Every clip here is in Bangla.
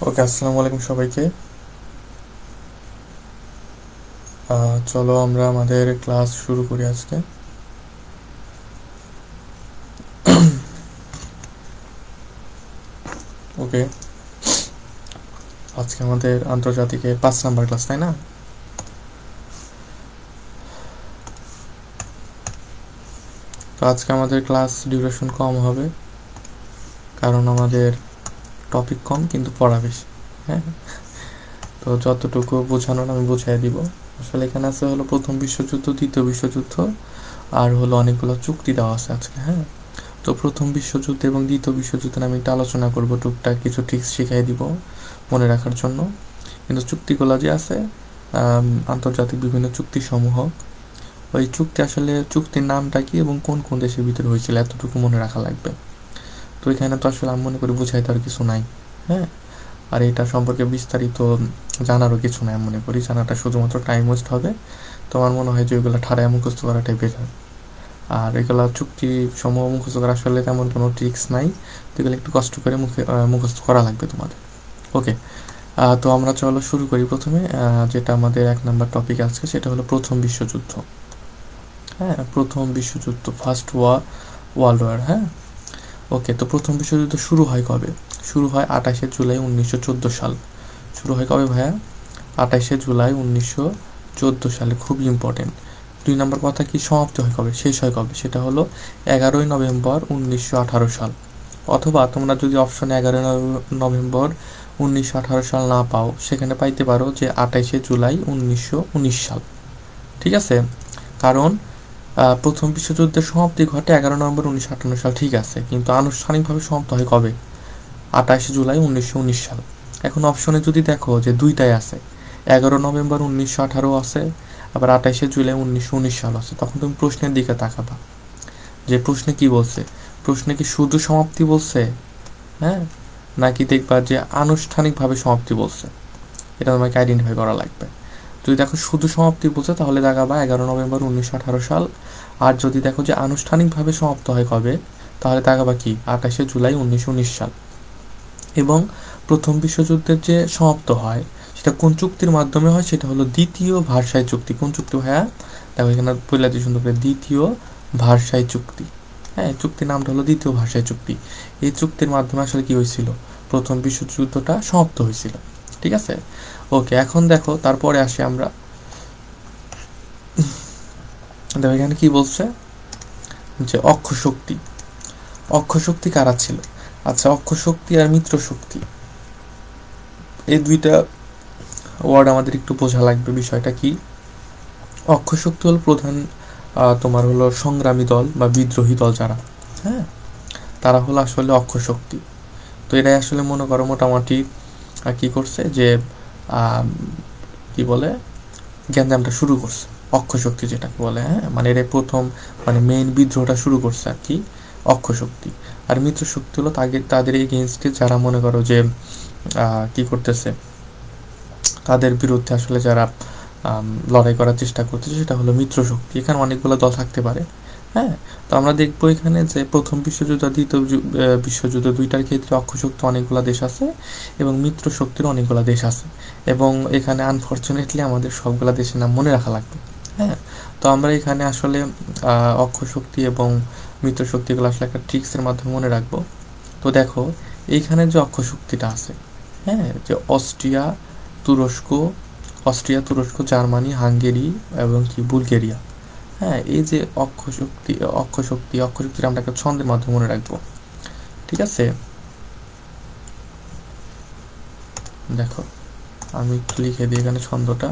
ওকে, আসসালামু আলাইকুম সবাইকে। চলো আমরা আমাদের ক্লাস শুরু করি আজকে। ওকে, আজকে আমাদের আন্তর্জাতিকের 5 নাম্বার ক্লাস, তাই না? তো আজকে আমাদের ক্লাস ডিউরেশন কম হবে, কারণ আমাদের টপিক কম কিন্তু পড়া বেশি। হ্যাঁ, তো যতটুকু বোঝানোর আমি বুঝাই দিব। আসলে এখানে আছে হলো প্রথম বিশ্বযুদ্ধ, দ্বিতীয় বিশ্বযুদ্ধ, আর হলো অনেকগুলো চুক্তি দেওয়া আছে আজকে। হ্যাঁ, তো প্রথম বিশ্বযুদ্ধ এবং দ্বিতীয় যুদ্ধে আমি একটা আলোচনা করব, টুকটাক কিছু ট্রিক্স শিখাই দিব মনে রাখার জন্য। কিন্তু চুক্তিগুলো যে আছে, আন্তর্জাতিক বিভিন্ন চুক্তিসমূহ, ওই চুক্তি আসলে চুক্তির নামটা কি এবং কোন কোন দেশের ভিতরে হয়েছিল এতটুকু মনে রাখা লাগবে। তো এখানে তো আসলে আমি মনে করি বুঝাইতে আর কিছু নাই। হ্যাঁ, আর এটা সম্পর্কে বিস্তারিত জানারও কিছু নাই। আমি মনে করি জানাটা শুধুমাত্র টাইম ওয়েস্ট হবে। তো আমার মনে হয় যে ওইগুলো ঠাড়ায় মুখস্থ করাটাই বেটার। আর এগুলো চুক্তি সমূহ মুখস্থ করা আসলে তেমন কোনো ট্রিক্স নাই, তো এগুলো একটু কষ্ট করে মুখস্থ করা লাগবে তোমাদের। ওকে, তো আমরা চলো শুরু করি। প্রথমে যেটা আমাদের 1 নাম্বার টপিক আছে সেটা হলো প্রথম বিশ্বযুদ্ধ। হ্যাঁ, প্রথম বিশ্বযুদ্ধ, ফার্স্ট ওয়ার্ল্ড ওয়ার। হ্যাঁ, ওকে, তো প্রথম বিশ্বযুদ্ধ শুরু হয় কবে? শুরু হয় 28শে জুলাই 1914 সাল। শুরু হয় কবে ভাইয়া? 28শে জুলাই 1914 সালে। খুবই ইম্পর্টেন্ট। 2 নম্বর কথা কি, সমাপ্তি হয় কবে, শেষ হয় কবে? সেটা হলো 11ই নভেম্বর 1918 সাল। অথবা তোমরা যদি অপশনে 11ই নভেম্বর 1918 সাল না পাও, সেখানে পাইতে পারো যে 28শে জুলাই 1919 সাল। ঠিক আছে, কারণ প্রথম বিশ্বযুদ্ধের সমাপ্তি ঘটে 11 নভেম্বর 1958 সাল, ঠিক আছে, কিন্তু আনুষ্ঠানিকভাবে সমাপ্ত হয় কবে? 28শে জুলাই 1919 সাল। এখন অপশনে যদি দেখো যে দুইটাই আছে, 11 নভেম্বর 1918 আছে, আবার 28শে জুলাই 1919 সাল আছে, তখন তুমি প্রশ্নের দিকে তাকাবা যে প্রশ্নে কি বলছে। প্রশ্নে কি শুধু সমাপ্তি বলছে, হ্যাঁ, নাকি দেখবা যে আনুষ্ঠানিকভাবে সমাপ্তি বলছে? এটা তোমাকে আইডেন্টিফাই করা লাগবে। যদি দেখো শুধু সমাপ্তি বলছে তাহলে দেখাবা 11 নভেম্বর 1918 সাল। আর যদি দেখো যে আনুষ্ঠানিকভাবে সমাপ্ত হয় কবে, তাহলে দেখাবা কি 28শে জুলাই 1919 সাল। এবং প্রথম বিশ্বযুদ্ধের যে সমাপ্ত হয় সেটা কোন চুক্তির মাধ্যমে হয়? সেটা হলো দ্বিতীয় ভার্সাই চুক্তি। কোন চুক্তি ভাইয়া? দেখো এখানে পয়লা দিয়ে সুন্দর করে, দ্বিতীয় ভার্সাই চুক্তি। হ্যাঁ, চুক্তির নামটা হলো দ্বিতীয় ভার্সাই চুক্তি। এই চুক্তির মাধ্যমে আসলে কি হয়েছিল? প্রথম বিশ্বযুদ্ধটা সমাপ্ত হয়েছিল। ঠিক আছে, ওকে, এখন দেখো তারপরে আসি আমরা। দেখো এখানে কি বলছে যে অক্ষশক্তি। অক্ষশক্তি কারা ছিল? আচ্ছা, অক্ষশক্তি আর মিত্র শক্তি, এই দুইটা ওয়ার্ড আমাদের একটু বোঝা লাগবে। বিষয়টা কি? অক্ষশক্তি হল প্রধান তোমার হলো সংগ্রামী দল বা বিদ্রোহী দল যারা, হ্যাঁ, তারা হলো আসলে অক্ষশক্তি। তো এরাই আসলে মনে করো মোটামুটি কি করছে যে কি বলে গ্যান্দামটা শুরু করছে, অক্ষশক্তি যেটাকে বলে। হ্যাঁ, মানে এরাই প্রথম, মানে মেইন বিদ্রোহটা শুরু করছে আর কি, অক্ষশক্তি। আর মিত্র শক্তি হলো তাদের এগেনস্টে যারা মনে করো যে কি করতেছে, তাদের বিরুদ্ধে আসলে যারা লড়াই করার চেষ্টা করতেছে, সেটা হলো মিত্র শক্তি। এখানে অনেকগুলো দল থাকতে পারে। হ্যাঁ, তো আমরা দেখবো এখানে যে প্রথম বিশ্বযুদ্ধ আর দ্বিতীয় বিশ্বযুদ্ধ দুইটার ক্ষেত্রে অক্ষশক্তি অনেকগুলো দেশ আছে এবং মিত্র শক্তির অনেকগুলো দেশ আছে। এবং এখানে আনফর্চুনেটলি আমাদের সবগুলা দেশের নাম মনে রাখা লাগবে। হ্যাঁ, তো আমরা এখানে আসলে অক্ষশক্তি এবং মিত্র শক্তিগুলো আসলে একটা ট্রিক্সের মাধ্যমে মনে রাখবো। তো দেখো এইখানে যে অক্ষশক্তিটা আছে, হ্যাঁ, যে তুরস্ক, জার্মানি, হাঙ্গেরি এবং কি বুলগেরিয়া। হ্যাঁ, এই যে অক্ষশক্তির আমরা একটা ছন্দের মাধ্যমে মনে রাখবো। ঠিক আছে, দেখো আমি একটু লিখে দিই এখানে ছন্দটা।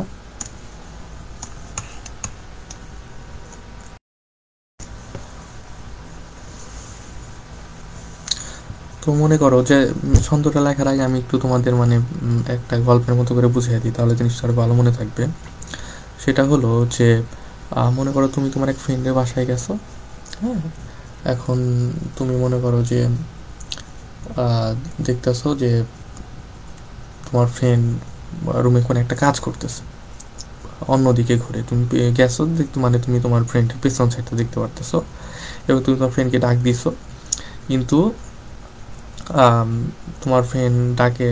তো মনে করো যে ছন্দটা লেখার আগে আমি একটু তোমাদের মানে একটা গল্পের মতো করে বুঝিয়ে দিই, তাহলে জিনিসটা আরো ভালো মনে থাকবে। সেটা হলো যে মনে করো তুমি তোমার এক ফ্রেন্ডের বাসায় গেছো। হ্যাঁ, এখন তুমি মনে করো যে দেখতেছো যে তোমার ফ্রেন্ড রুমে কোনো একটা কাজ করতেছে, অন্যদিকে ঘুরে তুমি গেছো দেখতে, মানে তুমি তোমার ফ্রেন্ডের পেছন সাইডটা দেখতে পারতেছো এবং তুমি তোমার ফ্রেন্ডকে ডাক দিছো, কিন্তু তোমার ফ্রেন্ড ডাকে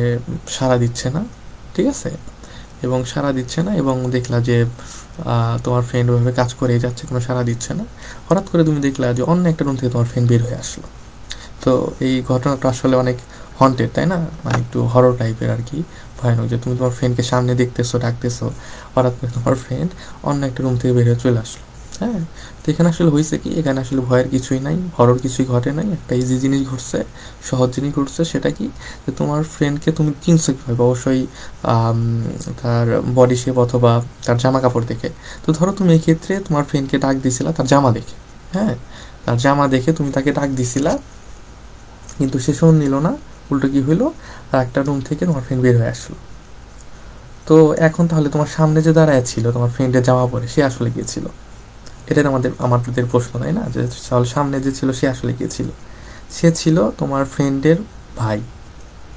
সাড়া দিচ্ছে না, ঠিক আছে, এবং সাড়া দিচ্ছে না, এবং দেখলা যে তোমার ফ্রেন্ড ওইভাবে কাজ করেই যাচ্ছে, কোনো সাড়া দিচ্ছে না। হঠাৎ করে তুমি দেখলা যে অন্য একটা রুম থেকে তোমার ফ্রেন্ড বের হয়ে আসলো। তো এই ঘটনাটা আসলে অনেক হন্টেড, তাই না, মানে একটু হরর টাইপের আর কি, ভয়ানক, যে তুমি তোমার ফ্রেন্ডকে সামনে দেখতেছো, ডাকতেছো, হঠাৎ করে তোমার ফ্রেন্ড অন্য একটা রুম থেকে বের হয়ে চলে আসলো। হ্যাঁ, তো এখানে আসলে হয়েছে কি, এখানে আসলে ভয়ের কিছুই নাই, হরর কিছুই ঘটে নাই, একটা ইজি জিনিস ঘটছে, সহজ জিনিস ঘটছে। সেটা কি, যে তোমার ফ্রেন্ডকে তুমি চিনছো কীভাবে? অবশ্যই তার বডি শেপ অথবা তার জামা কাপড় দেখে। তো ধরো তুমি এই ক্ষেত্রে তোমার ফ্রেন্ডকে ডাক দিছিলা তার জামা দেখে, হ্যাঁ, তার জামা দেখে তুমি তাকে ডাক দিছিলা, কিন্তু সে শোন নিল না, উল্টো কি হইলো, আর একটা রুম থেকে তোমার ফ্রেন্ড বের হয়ে আসলো। তো এখন তাহলে তোমার সামনে যে দাঁড়ায় ছিল তোমার ফ্রেন্ডের জামা পরে, সে আসলে কে ছিল? এটাই আমাদের প্রশ্ন, তাই না, যে তাহলে সামনে যে ছিল সে আসলে কে ছিল? সে ছিল তোমার ফ্রেন্ডের ভাই,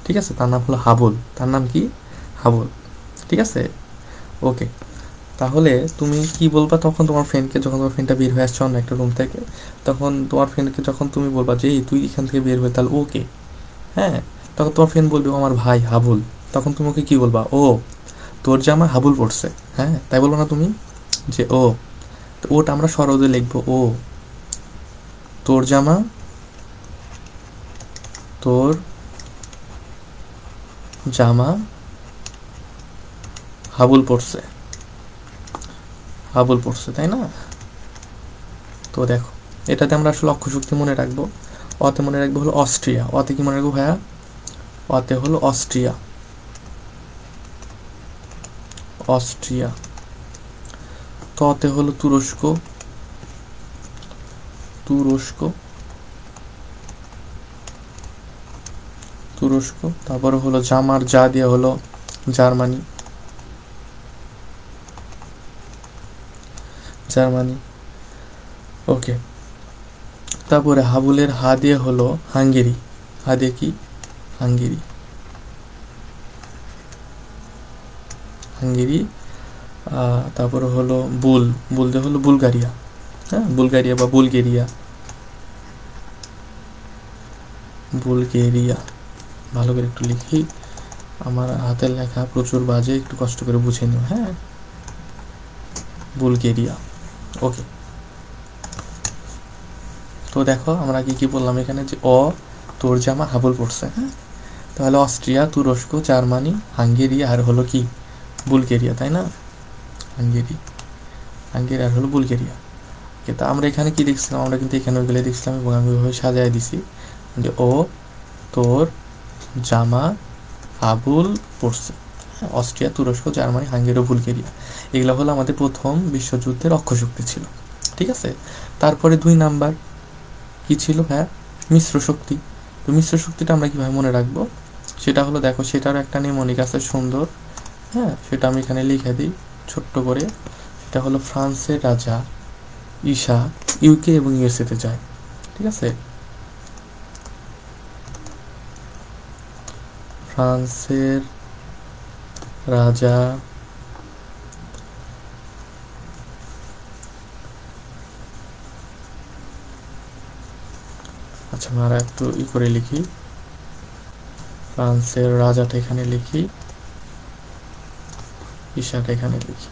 ঠিক আছে, তার নাম হলো হাবুল। তার নাম কি? হাবুল, ঠিক আছে, ওকে। তাহলে তুমি কি বলবা তখন তোমার ফ্রেন্ডকে, যখন তোমার ফ্রেন্ডটা বের হয়ে আসছে অন্য একটা রুম থেকে, তখন তোমার ফ্রেন্ডকে যখন তুমি বলবা যে তুই এখান থেকে বের হয়ে, তাহলে ওকে, হ্যাঁ, তখন তোমার ফ্রেন্ড বলবে আমার ভাই হাবুল। তখন তুমি ওকে কি বলবা? ও, তোর জামা হাবুল পড়ছে, হ্যাঁ, তাই বলবো না তুমি, যে ও, তো ওটা আমরা সরদে লিখবো, ও তোর জামা, তোর জামা হাবুল পড়ছে, হাবুল পড়ছে, তাই না? তো দেখো, এটাতে আমরা আসলে অক্ষশক্তি মনে রাখবো। অতে মনে রাখবো হলো অস্ট্রিয়া। অতে কি মনে রাখবো ভাইয়া? অতে হলো অস্ট্রিয়া, অস্ট্রিয়া। ততে হলো তুরস্ক, তুরস্ক, তুরস্ক। তারপরে হলো জামার যা দিয়ে হলো জার্মানি, জার্মানি, ওকে। তারপরে হাবুলের হা দিয়ে হলো হাঙ্গেরি, হা দিয়ে কি? Hungary, Hungary. তারপরে হলো বুল, বুল দিয়ে হলো বুলগারিয়া, হ্যাঁ, বুলগারিয়া বা বুলগেরিয়া, বুলগেরিয়া। ভালো করে একটু লিখি, আমার হাতের লেখা প্রচুর বাজে, একটু কষ্ট করে বুঝে নিও, হ্যাঁ, বুলগেরিয়া, ওকে। তো দেখো আমরা কি কি বললাম এখানে, যে তোর জামা হাবুল পড়ছে, হ্যাঁ, তাহলে অস্ট্রিয়া, তুরস্ক, জার্মানি, হাঙ্গেরি, আর হলো কি বুলগেরিয়া, তাই না? হাঙ্গেরি, হাঙ্গেরি আর হলো বুলগেরিয়া। ওকে, তা আমরা এখানে কি দেখছিলাম? আমরা কিন্তু এখানে ওইগুলো দেখছিলাম, এবং আমি ওইভাবে সাজায় দিছি, যে তোর জামা হাবুল পড়ছে, অস্ট্রিয়া, তুরস্ক, জার্মানি, হাঙ্গেরি ও বুলগেরিয়া। এগুলো হলো আমাদের প্রথম বিশ্বযুদ্ধের অক্ষশক্তি ছিল, ঠিক আছে। তারপরে 2 নাম্বার কি ছিল ভাইয়া? মিশ্র শক্তি। তো মিশ্র শক্তিটা আমরা কিভাবে মনে রাখবো? সেটা হলো, দেখো, সেটারও একটা নেমনিক আছে সুন্দর, হ্যাঁ, সেটা আমি এখানে লিখে দিই ছোট্ট করে। সেটা হলো ফ্রান্সের রাজা ঈশা ইউকে এবং ইউএসএতে যায়, ঠিক আছে। ফ্রান্সের রাজা আচ্ছা, আমরা একটু করে লিখি, ফ্রান্সের রাজাটা এখানে লিখি, ঈশাটা এখানে লিখি।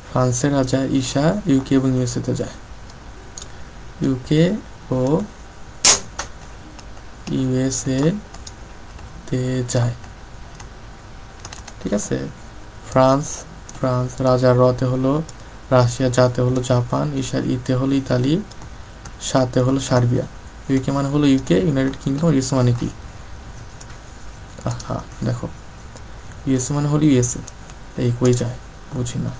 ফ্রান্সের রাজা ঈশা ইউকে এবং ইউএসএতে যায়, ইউকে ও ইউএসএ তে যায়, ঠিক আছে। ফ্রান্স, ফ্রান্স, রাজার রতে হলো রাশিয়া, যাতে হলো জাপান, ঈশার ইতে হলো ইতালি, সাথে হলো সার্বিয়া। ইউকে মানে হলো ইউকে, ইউনাইটেড কিংডম। ইউএসএ মানে কি? হ্যাঁ, দেখো, ইউএসএ মানে হলো ইউএসএ, এই কই যায় বুঝি না,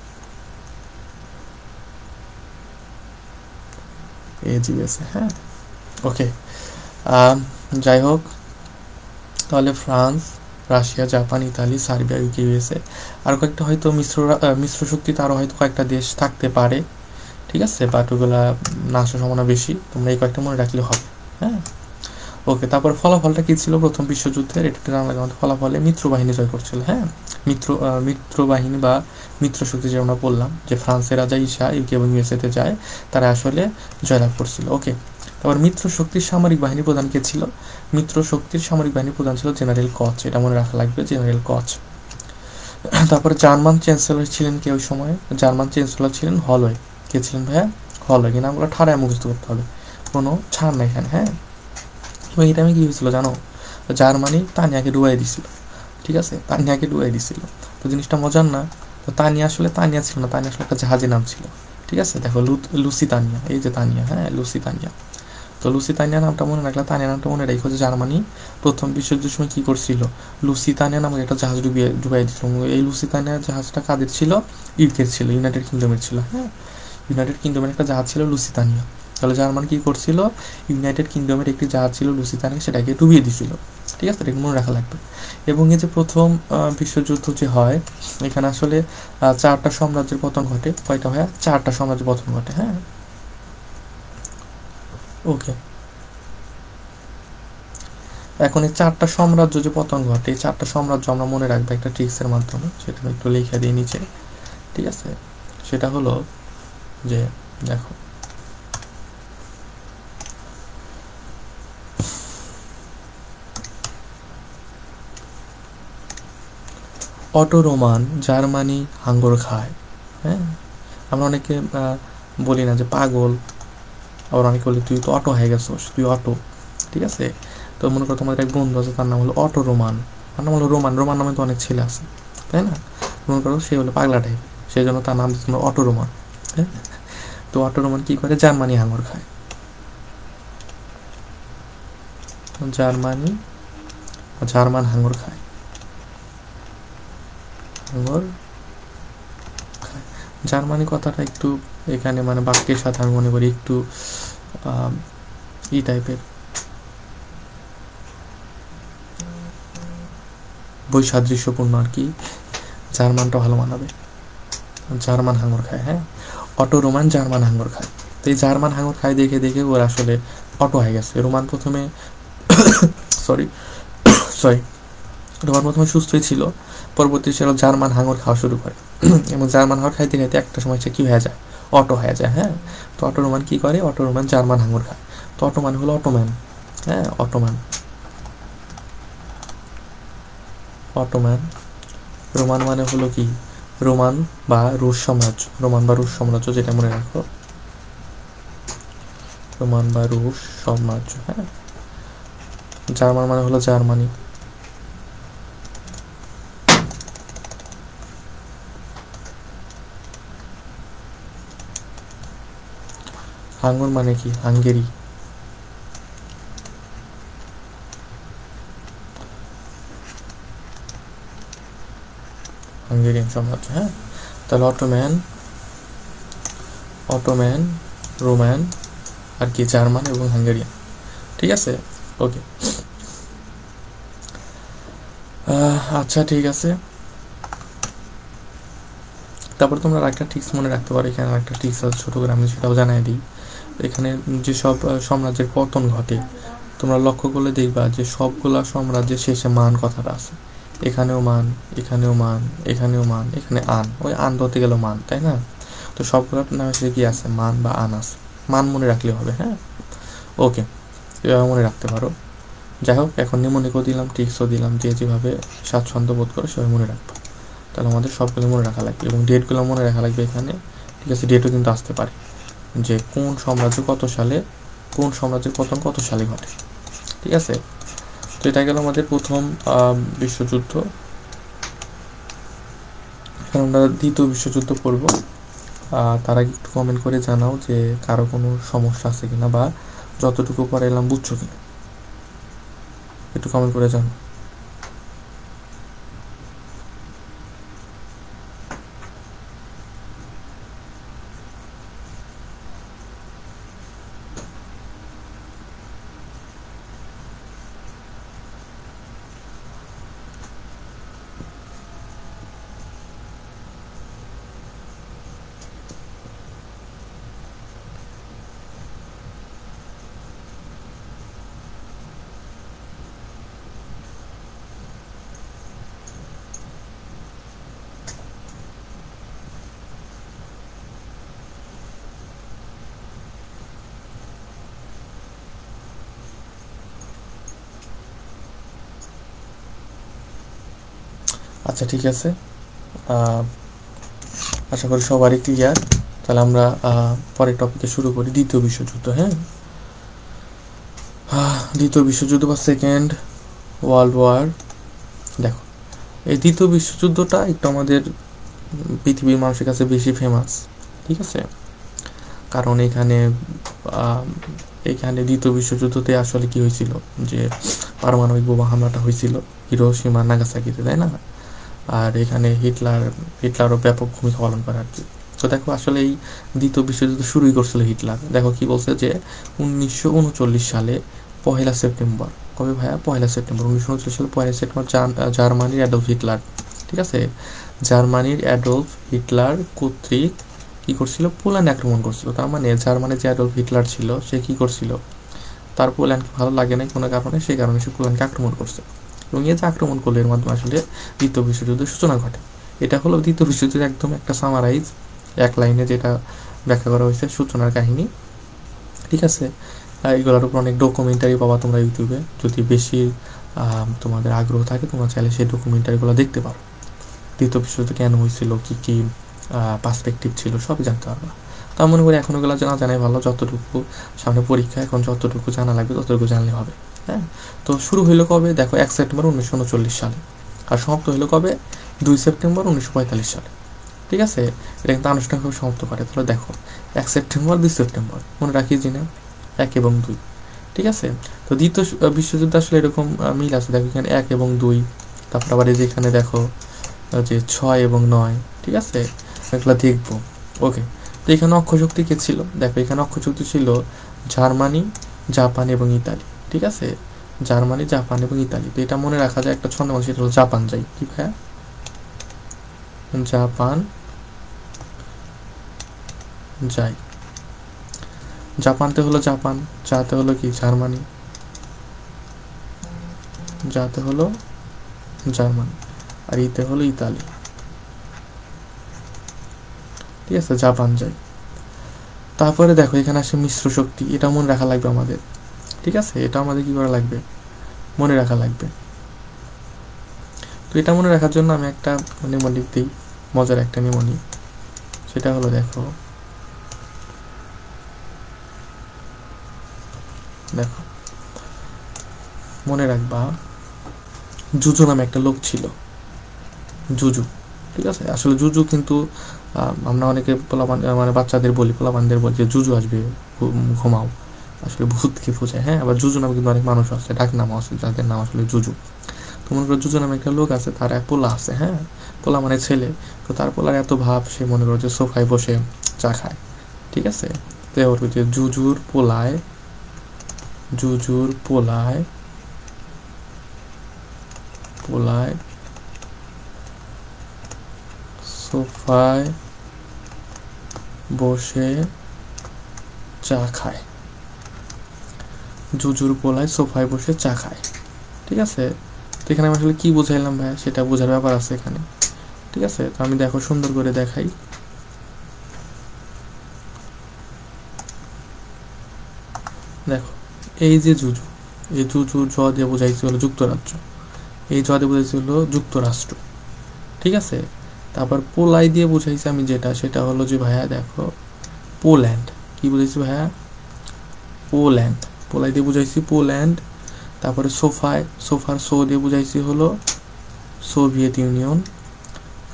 এই ইউএসএ, হ্যাঁ, ওকে। যাই হোক, তাহলে France, Russia, Japan, Italy, Serbia, UK, USA. আর কয়েকটা হয়তো মিশ্র শক্তিতে আরও হয়তো কয়েকটা দেশ থাকতে পারে, ঠিক আছে, বাট ওগুলা না আসার সম্ভাবনা বেশি, তোমরা এই কয়েকটা মনে রাখলে হবে, হ্যাঁ, ওকে। তারপর ফলাফলটা কি ছিল প্রথম বিশ্বযুদ্ধের? এটা জানা আমাদের ফলাফলে মিত্রবাহিনী জয় করছিল, হ্যাঁ, মিত্রবাহিনী বা মিত্র শক্তি, যে আমরা বললাম যে ফ্রান্সের রাজা ঈশা ইউকে এবং ইউএসএতে যায়, তারা আসলে জয়লাভ করছিল, ওকে। তারপর মিত্র শক্তির সামরিক বাহিনী প্রধান কে ছিল? মিত্র শক্তির সামরিক বাহিনী প্রধান ছিল জেনারেল কচ, এটা মনে রাখা লাগবে, জেনারেল কচ। তারপরে জার্মান চ্যান্সেলর ছিলেন কে ওই সময়? জার্মান চ্যান্সেলর ছিলেন হলওয়ে। কে ছিলেন ভাইয়া? হলওয়ে। কি নামগুলো ঠাড়ায় মুখস্থ করতে হবে, কোনো ছাড় নাই এখানে, হ্যাঁ। এবং এই টাইমে কি হয়েছিল জানো? জার্মানি তানিয়াকে ডুবাই দিছিল, ঠিক আছে, তানিয়াকে ডুবাই দিছিল। তো জিনিসটা মজার না? তো তানিয়া আসলে তানিয়া ছিল না, তানিয়া আসলে একটা জাহাজের নাম ছিল, ঠিক আছে। দেখো লুসিতানিয়া, এই যে তানিয়া, হ্যাঁ লুসিতানিয়া। তো লুসিতানিয়া নামটা মনে রাখলে, তানিয়া নামটা মনে রাখো যে জার্মানি প্রথম বিশ্বযুদ্ধের সময় কি করছিল? লুসিতানিয়া নামক একটা জাহাজ ডুবাই দিচ্ছিল। এই লুসিতানিয়া জাহাজটা কাদের ছিল? ইউকের ছিল, ইউনাইটেড কিংডমের ছিল, হ্যাঁ। ইউনাইটেড কিংডমের একটা জাহাজ ছিল লুসিতানিয়া। তাহলে জার্মান কি করছিল? ইউনাইটেড কিংডমের একটি জাহাজ ছিল লুসিতানিয়া, সেটাকে ডুবিয়ে দিছিল, ঠিক আছে, এটা মনে রাখা লাগবে। এবং এই যে প্রথম বিশ্বযুদ্ধ যে হয়, এখানে আসলে 4টা সাম্রাজ্যের পতন ঘটে। কয়টা ভাইয়া? 4টা সাম্রাজ্যের পতন ঘটে, হ্যাঁ। ওকে, এখন এই 4টা সাম্রাজ্য যে পতন ঘটে, এই 4টা সাম্রাজ্য আমরা মনে রাখবো একটা ট্রিক্সের মাধ্যমে, সেটা আমি একটু লিখে দিই নিচে, ঠিক আছে। সেটা হলো যে দেখো, অটো রোমান, জার্মানি, হাঙ্গর খায়, হ্যাঁ। আমরা অনেকে বলি না যে পাগল, আবার অনেকে বলি তুই তো অটো হয়ে গেছিস, তুই অটো, ঠিক আছে। তো মনে করো তোমাদের এক বন্ধু আছে, তার নাম হলো অটো রোমান, তার নাম হলো রোমান, রোমান নামে তো অনেক ছেলে আছে, তাই না? মনে করো সে হলো পাগলা টাইপ, সেই জন্য তার নাম দিচ্ছে অটো রোমান, হ্যাঁ। তো অটো রোমান কি করে? জার্মানি হাঙ্গর খায়, জার্মান হাঙ্গর খায়, হাঙ্গর খায়। জার্মানি কথাটা একটু এখানে মানে বাক্যের সাথে আমি মনে করি একটু ই টাইপের বৈসাদৃশ্যপূর্ণ আর কি, জার্মানটা ভালো মানাবে। জার্মান হাঙ্গর খায়, হ্যাঁ। অটো রোমান জার্মান হাঙ্গর খায়। তো এই জার্মান হাঙ্গর খায় দেখে দেখে ওরা আসলে অটো হয়ে গেছে। রোমান প্রথমে সরি সরি রোমান প্রথমে সুস্থই ছিল, পরবর্তী ছিল জার্মান হাঙ্গর খাওয়া শুরু করে। এবং জার্মান হাঙ্গর খাইতে খাইতে একটা সময় সে কি হয়ে যায়? অটো হয়ে যায়, হ্যাঁ। তো অটো রোমান কি করে? অটো রোমান জার্মান হাঙ্গর খায়। তো অটোমান হলো অটোম্যান, হ্যাঁ, অটোম্যান, অটোম্যান। রোমান মানে হলো কি? রোমান বা রুশ সাম্রাজ্য, রোমান বা রুশ সাম্রাজ্য, যেটা মনে রাখো, রোমান বা রুশ সাম্রাজ্য, হ্যাঁ। জার্মান মানে হলো জার্মানি, হাঙ্গর মানে কি? হাঙ্গেরি, হাঙ্গেরিয়ান সাম্রাজ্য, হ্যাঁ। তাহলে অটোম্যান, অটোম্যান, রোমান আর কি জার্মান এবং হাঙ্গেরিয়ান, ঠিক আছে। ওকে, আচ্ছা ঠিক আছে। তারপর তোমরা একটা ট্রিক্স মনে রাখতে পারো, এখানে একটা ট্রিক্স আছে ছোটো করে, আমি সেটাও জানাই দিই। এখানে যেসব সাম্রাজ্যের পতন ঘটে, তোমরা লক্ষ্য করলে দেখবা যে সবগুলা সাম্রাজ্যের শেষে মান কথাটা আছে। এখানেও মান, এখানেও মান, এখানেও মান, এখানে আন, ওই আন ধরতে গেল মান, তাই না? তো সবগুলোর নামে কি আছে? মান বা আন আছে। মান মনে রাখলে হবে, হ্যাঁ। ওকে, এভাবে মনে রাখতে পারো। যাই হোক, এখন নিমোনিকও দিলাম, ট্রিক্সও দিলাম, দিয়ে যেভাবে স্বাচ্ছন্দ্য বোধ করো সেভাবে মনে রাখবো। তাহলে আমাদের সবগুলো মনে রাখা লাগবে এবং ডেটগুলো মনে রাখা লাগবে এখানে, ঠিক আছে। ডেটও কিন্তু আসতে পারে যে কোন সাম্রাজ্য কত সালে, কোন সাম্রাজ্যের পতন কত সালে ঘটে, ঠিক আছে। তো এটা গেল আমাদের প্রথম বিশ্বযুদ্ধ। এখন আমরা দ্বিতীয় বিশ্বযুদ্ধ পড়ব। তার আগে একটু কমেন্ট করে জানাও যে কারো কোনো সমস্যা আছে কিনা, বা যতটুকু পরে এলাম বুঝছো কিনা, একটু কমেন্ট করে জানাও। আচ্ছা ঠিক আছে, আশা করি সবারই ক্লিয়ার। তাহলে আমরা পরের টপিকে শুরু করি, দ্বিতীয় বিশ্বযুদ্ধ। হ্যাঁ, দ্বিতীয় বিশ্বযুদ্ধ বা সেকেন্ড ওয়ার্ল্ড ওয়ার। দেখো, এই দ্বিতীয় বিশ্বযুদ্ধটা একটু আমাদের পৃথিবীর মানুষের কাছে বেশি ফেমাস, ঠিক আছে? কারণ এখানে দ্বিতীয় বিশ্বযুদ্ধতে আসলে কি হয়েছিল, যে পারমাণবিক বোমা হামলাটা হয়েছিল হিরোশিমা নাগাসাকিতে, তাই না? আর এখানে হিটলারও ব্যাপক ভূমিকা পালন করে আর কি। তো দেখো, আসলে এই দ্বিতীয় বিশ্বযুদ্ধ শুরুই করছিল হিটলার। দেখো কি বলছে, যে 1939 সালে 1 সেপ্টেম্বর, কবে ভাইয়া? 1 সেপ্টেম্বর 1939 সালে 1 সেপ্টেম্বর জার্মানির অ্যাডলফ হিটলার, ঠিক আছে, জার্মানির অ্যাডলফ হিটলার কর্তৃক কি করছিল, পোল্যান্ড আক্রমণ করছিল। তার মানে জার্মানির যে অ্যাডলফ হিটলার ছিল, সে কি করছিল, তার পোল্যান্ডকে ভালো লাগে না কোনো কারণে, সেই কারণে সে পোল্যান্ডকে আক্রমণ করছে। এবং এই যে আক্রমণ করলে এর মাধ্যমে আসলে দ্বিতীয় বিশ্বযুদ্ধের সূচনা ঘটে। এটা হলো দ্বিতীয় বিশ্বযুদ্ধের একদম একটা সামারাইজ, এক লাইনে যেটা ব্যাখ্যা করা হয়েছে সূচনার কাহিনী, ঠিক আছে? এগুলোর উপর অনেক ডকুমেন্টারি পাবা তোমরা ইউটিউবে, যদি বেশি তোমাদের আগ্রহ থাকে তোমরা চাইলে সেই ডকুমেন্টারিগুলো দেখতে পারো। দ্বিতীয় বিশ্বযুদ্ধ কেন হয়েছিল, কী কী পার্সপেক্টিভ ছিল, সবই জানতে পারবা। তা মনে করি এখন ওগুলো জানা জানাই ভালো, যতটুকু সামনে পরীক্ষা, এখন যতটুকু জানা লাগবে ততটুকু জানলে হবে। হ্যাঁ, তো শুরু হইলো কবে? দেখো 1 সেপ্টেম্বর 1939 সালে, আর সমাপ্ত হইলো কবে? 2 সেপ্টেম্বর 1945 সালে, ঠিক আছে? এটা কিন্তু আনুষ্ঠানিকভাবে সমাপ্ত করে। তাহলে দেখো 1 সেপ্টেম্বর 2 সেপ্টেম্বর মনে রাখি যে না, 1 এবং 2, ঠিক আছে? তো দ্বিতীয় বিশ্বযুদ্ধ আসলে এরকম মিল আছে, দেখো এখানে 1 এবং 2, তারপর আবার এই যে এখানে দেখো যে 6 এবং 9, ঠিক আছে? এগুলো দেখবো। ওকে, তো এখানে অক্ষশক্তি কে ছিল? দেখো এখানে অক্ষশক্তি ছিল জার্মানি, জাপান এবং ইতালি, ঠিক আছে? জার্মানি, জাপান এবং ইতালি। তো এটা মনে রাখা যায় একটা ছন্দ, সেটা হলো জাপান যাই। কি ভাইয়া? জাপান যাই। জাপানতে হলো জাপান, যাতে হলো কি জার্মানি, যাতে হলো জার্মানি, আর ইতে হলো ইতালি, ঠিক আছে? জাপান যাই। তারপরে দেখো এখানে আসে মিশ্র শক্তি, এটা মনে রাখা লাগবে আমাদের, ঠিক আছে? এটা আমাদের কি করা লাগবে, মনে রাখা লাগবে। তো এটা মনে রাখার জন্য আমি একটা নিমোনিক দিই, মজার একটা নিমোনিক, সেটা হলো দেখো দেখো মনে রাখবা, জুজু নামে একটা লোক ছিল, জুজু, ঠিক আছে? আসলে জুজু কিন্তু আমরা অনেকে মানে বাচ্চাদের বলি, পোলাপানদের বলি যে জুজু আসবে, ঘুমাও, আসলে ভূতকে বোঝায়। হ্যাঁ, আবার জুজু নামে কিন্তু অনেক মানুষ আছে, ডাক নাম আছে যাদের নাম আসলে জুজু। তো মনে করো জুজু নামে একটা লোক আছে, তার এক পোলা আছে, হ্যাঁ, পোলা মানে ছেলে। তো তার পোলার এত ভাব, সে মনে করো যে সোফায় বসে চা খায়, ঠিক আছে? তো ওর যে জুজুর পোলায় সোফায় বসে চা খায়, জুজুর পোলায় সোফায় বসে চা খায়, ঠিক আছে? তো এখানে আমি আসলে কি বুঝাইলাম ভাইয়া, সেটা বোঝার ব্যাপার আছে এখানে, ঠিক আছে? তো আমি দেখো সুন্দর করে দেখাই। দেখো এই যে জুজু, এই জুজুর জ দিয়ে বোঝাইছে হলো যুক্তরাজ্য, এই জ দিয়ে বোঝাইছে হলো যুক্তরাষ্ট্র, ঠিক আছে? তারপর পোলাই দিয়ে বুঝাইছি আমি যেটা, সেটা হলো যে ভাইয়া দেখো পোল্যান্ড। কি বুঝাইছি ভাইয়া? পোল্যান্ড। পোলাই দিয়ে বুঝাইছি পোল্যান্ড। তারপরে সোফার সো দিয়ে বুঝাইছি হলো সোভিয়েত ইউনিয়ন।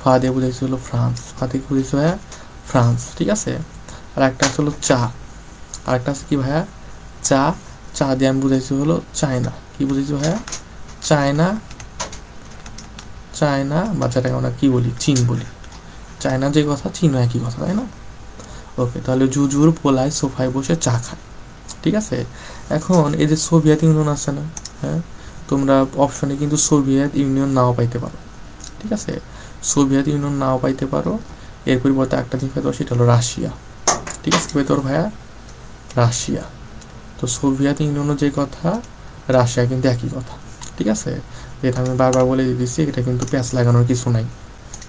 ফা দিয়ে বুঝাইছি হলো ফ্রান্স, ফা দিয়ে বুঝাইছি ভাইয়া ফ্রান্স, ঠিক আছে? আর একটা আছে হলো চা, আর একটা আছে কি ভাইয়া? চা। চা দিয়ে আমি বুঝাইছি হলো চায়না। কি বুঝাইছি ভাইয়া? চায়না বা যেটাকে আমরা কি বলি, চীন বলি। চায়না যে কথা, চীনও একই কথা, তাই না? ওকে, তাহলে জুজুর পোলায় সোফায় বসে চা খায়, ঠিক আছে? এখন এই যে সোভিয়েত ইউনিয়ন আছে না, হ্যাঁ, তোমরা অপশনে কিন্তু সোভিয়েত ইউনিয়ন নাও পাইতে পারো, ঠিক আছে? সোভিয়েত ইউনিয়ন নাও পাইতে পারো, এর পরিবর্তে একটা জিনিস পাইতে পারো, সেটা হলো রাশিয়া, ঠিক আছে? পাইতে পারো ভাইয়া রাশিয়া। তো সোভিয়েত ইউনিয়নের যে কথা, রাশিয়া কিন্তু একই কথা, ঠিক আছে? এটা আমি বারবার বলে দিচ্ছি, এটা কিন্তু প্যাঁচ লাগানোর কিছু নাই,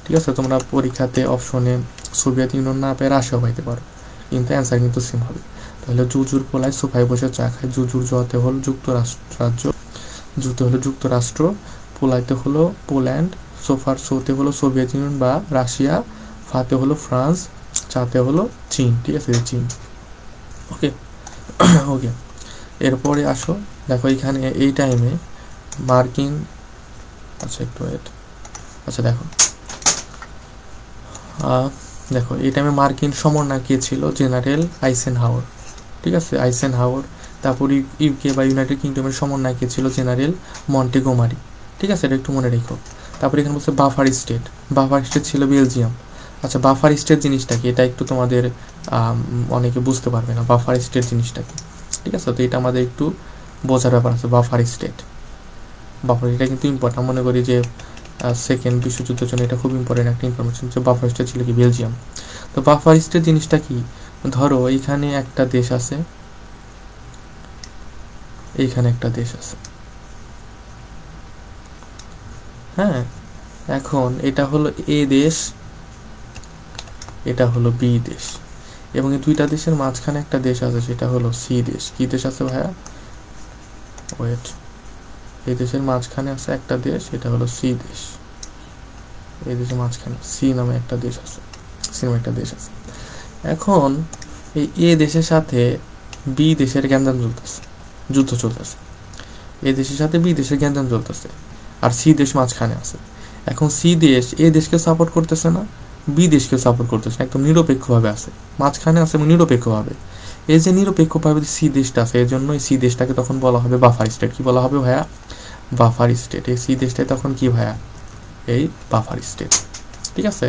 ঠিক আছে? তোমরা পরীক্ষাতে অপশনে সোভিয়েত ইউনিয়ন না পেয়ে রাশিয়া পাইতে পারো, কিন্তু অ্যান্সার কিন্তু সেম হবে। তাহলে জুজুর পোলায় সোফায় বসে চা খায়, জুজুর জতে হল যুক্তরাষ্ট্র, জুতে হলো যুক্তরাষ্ট্র, পোলাইতে হলো পোল্যান্ড, সোফার সোতে হলো সোভিয়েত ইউনিয়ন বা রাশিয়া, ফাতে হলো ফ্রান্স, চাতে হলো চীন। ঠিক আছে, চীন। ওকে ওকে, এরপরে আসো দেখো এখানে এই টাইমে মার্কিন, আচ্ছা একটু ওয়েট, আচ্ছা দেখো দেখো এই টাইমে মার্কিন সমন্বয় কে ছিল? জেনারেল আইসেনহাওয়ার। ঠিক আছে, আইসেনহাওয়ার। তারপর ইউকে বা ইউনাইটেড কিংডমের সমন্বয় কে ছিল? জেনারেল মন্টেগোমারি। ঠিক আছে, এটা একটু মনে রেখো। তারপর এখানে বলছে বাফার স্টেট। বাফার স্টেট ছিল বেলজিয়াম। আচ্ছা, বাফার স্টেট জিনিসটা কি? এটা একটু তোমাদের অনেকে বুঝতে পারবে না বাফার স্টেট জিনিসটা কি। ঠিক আছে, তো এটা আমাদের একটু বোঝার ব্যাপার আছে। বাফার স্টেট, বাফার, এটা কিন্তু ইম্পর্টেন্ট। মনে করি যে সেকেন্ড বিশ্বযুদ্ধের জন্য এটা খুব ইম্পর্টেন্ট একটা ইনফরমেশন, যে বাফার স্টেট ছিল কি? বেলজিয়াম। তো বাফার স্টেট জিনিসটা কি? ধরো এইখানে একটা দেশ আছে, এইখানে একটা দেশ আছে, হ্যাঁ, এখন এটা হলো এ দেশ, এটা হলো বি দেশ, এবং এই দুইটা দেশের মাঝখানে একটা দেশ আছে, সেটা হলো সি দেশ। কি দেশ আছে ভাইয়া? ওয়েট, এই দেশের মাঝখানে আছে একটা দেশ, এটা হলো সি দেশ। এই দেশের মাঝখানে সি নামে একটা দেশ আছে, সি নামে একটা দেশ আছে। এখন এই এ দেশের সাথে বি দেশের গ্যাঞ্জাম চলতেছে, যুদ্ধ চলতেছে। এ দেশের সাথে বি দেশের গ্যাঞ্জাম চলতেছে, আর সি দেশ মাঝখানে আছে। এখন সি দেশ এ দেশকে সাপোর্ট করতেছে না, বি দেশকে সাপোর্ট করতেছে না, একদম নিরপেক্ষভাবে আছে, মাঝখানে আছে এবং নিরপেক্ষভাবে। এই যে নিরপেক্ষভাবে সি দেশটা আছে, এই জন্য এই সি দেশটাকে তখন বলা হবে বাফার স্টেট। কি বলা হবে ভাইয়া? Buffer state. এই সি দেশটাই তখন কি ভাইয়া? এই বাফার স্টেট। ঠিক আছে,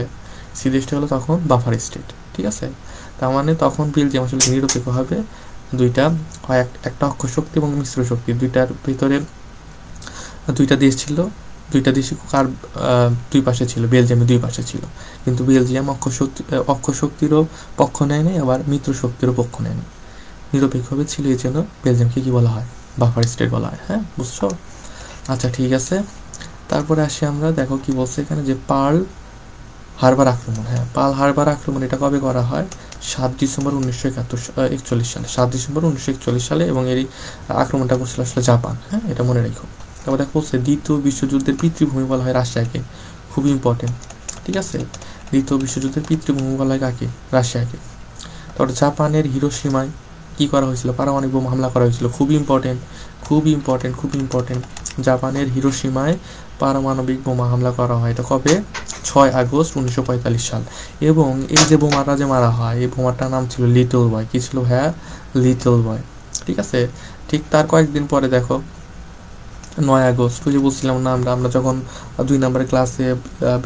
সি দেশটা হলো তখন বাফার স্টেট। ঠিক আছে, তার মানে তখন বেলজিয়াম আসলে নিরপেক্ষ হবে। দুইটা হয়, একটা অক্ষ শক্তি এবং মিশ্র শক্তি, দুইটার ভিতরে দুইটা দেশ ছিল, দুইটা দেশই কার দুই পাশে ছিল? বেলজিয়ামের দুই পাশে ছিল, কিন্তু বেলজিয়াম অক্ষ শক্তিরও পক্ষ নেয় নাই, আবার মিত্র শক্তিরও পক্ষ নেয় নাই, নিরপেক্ষভাবে ছিল। এই জন্য বেলজিয়ামকে কি বলা হয়? বাফার স্টেট বলা হয়। হ্যাঁ, বুঝছো? আচ্ছা ঠিক আছে, তারপরে আসি আমরা, দেখো কি বলছে এখানে, যে পার্ল হারবার আক্রমণ। হ্যাঁ, পার্ল হারবার আক্রমণ এটা কবে করা হয়? 7 ডিসেম্বর 1941 সালে, 7 ডিসেম্বর 1941 সালে, এবং এই আক্রমণটা করছিল আসলে জাপান। হ্যাঁ, এটা মনে রেখো। তারপর দেখো বলছে দ্বিতীয় বিশ্বযুদ্ধের পিতৃভূমি বলা হয় রাশিয়াকে। খুবই ইম্পর্টেন্ট। ঠিক আছে, দ্বিতীয় বিশ্বযুদ্ধের পিতৃভূমি বলা হয় কাকে? রাশিয়াকে। তারপর জাপানের হিরোশিমায় কি করা হয়েছিল? পারমাণবিক বোমা হামলা করা হয়েছিল। খুবই ইম্পর্টেন্ট, খুবই ইম্পর্টেন্ট, খুবই ইম্পর্টেন্ট। জাপানের হিরোশিমায় পারমাণবিক বোমা হামলা করা হয়। এটা কবে? 6 আগস্ট 1945 সাল। এবং এই যে বোমাটা যে মারা হয়, এই বোমাটার নাম ছিল লিটল বয়। কি ছিল ভাইয়া? Little boy. ঠিক আছে, ঠিক তার কয়েকদিন পরে দেখো 9 আগস্ট, ওই যে বলছিলাম না আমরা যখন 2 নম্বরের ক্লাসে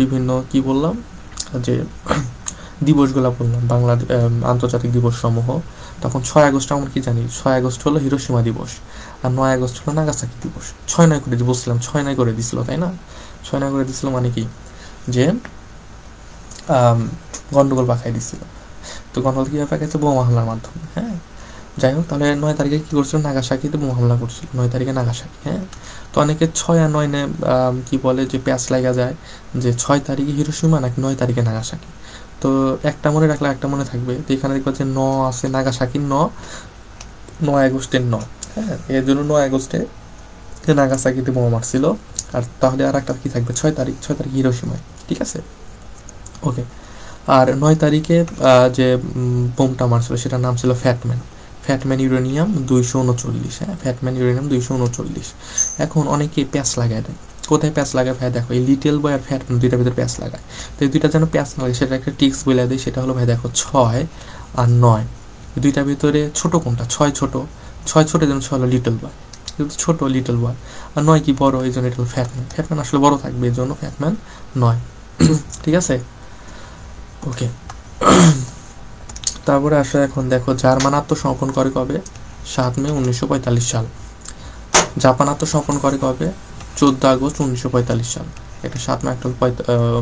বিভিন্ন কি বললাম, যে দিবসগুলো বললাম, বাংলা আন্তর্জাতিক দিবস সমূহ, তখন 6 আগস্ট আমরা কি জানি? 6 আগস্ট হলো হিরোশিমা দিবস, আর 9 আগস্ট হলো নাগাসাকি দিবস। 6-9 করে বলছিলাম, 6-9 করে দিছিল, তাই না? 6-9 করে দিছিল মানে কি? যে গন্ডগোল পাকাই দিছিল। তো গন্ডগোল কীভাবে পাকাইছে? বোমা হামলার মাধ্যমে। হ্যাঁ, যাই হোক, তাহলে 9 তারিখে কী করছিল? নাগাসাকিতে বোমা হামলা করছিল, 9 তারিখে নাগাসাকি। হ্যাঁ, তো অনেকে 6 আর 9 কি বলে, যে প্যাচ লাগা যায়, যে 6 তারিখে হিরোশিমা নাকি 9 তারিখে নাগাসাকি। তো একটা মনে রাখলে একটা মনে থাকবে। তো এখানে দেখবা যে 9 আছে, নাগাসাকির 9 আগস্টের 9। হ্যাঁ, এর জন্য 9 আগস্টে নাগাসাকিতে বোমা মারছিল। আর তাহলে আর একটা কি থাকবে? 6 তারিখ, 6 তারিখ হিরোশিমায়। ঠিক আছে, ওকে। আর 9 তারিখে যে বোমটা মারছিল সেটার নাম ছিল ফ্যাটম্যান ইউরেনিয়াম 239। হ্যাঁ, ফ্যাটম্যান ইউরেনিয়াম 239। এখন অনেকে প্যাচ লাগায় দেয়। কোথায় প্যাচ লাগায় ভাই? দেখো, এই লিটল বয় আর ফ্যাটম্যান দুইটার ভিতরে প্যাচ লাগায়। তো এই দুইটা যেন প্যাচ না লাগে সেটা একটা টিক্স বলে দেয়। সেটা হলো ভাই দেখো, 6 আর 9, এই দুইটার ভিতরে ছোট কোনটা? 6 ছোট, 6 ছোট, যেন 6 হলো লিটল বয়, কিন্তু ছোট লিটল বয়, আর 9 কি বড়, এই জন্য এটা হলো ফ্যাটম্যান আসলে বড় থাকবে, এই জন্য ফ্যাটম্যান 9। ঠিক আছে, ওকে। তারপরে আসো এখন দেখো, জার্মান আত্মসমর্পণ করে কবে? 7 মে 1945 সাল। জাপান আত্মসমর্পণ করে কবে? 14 আগস্ট 1945 সাল। এটা 7 মে, একটা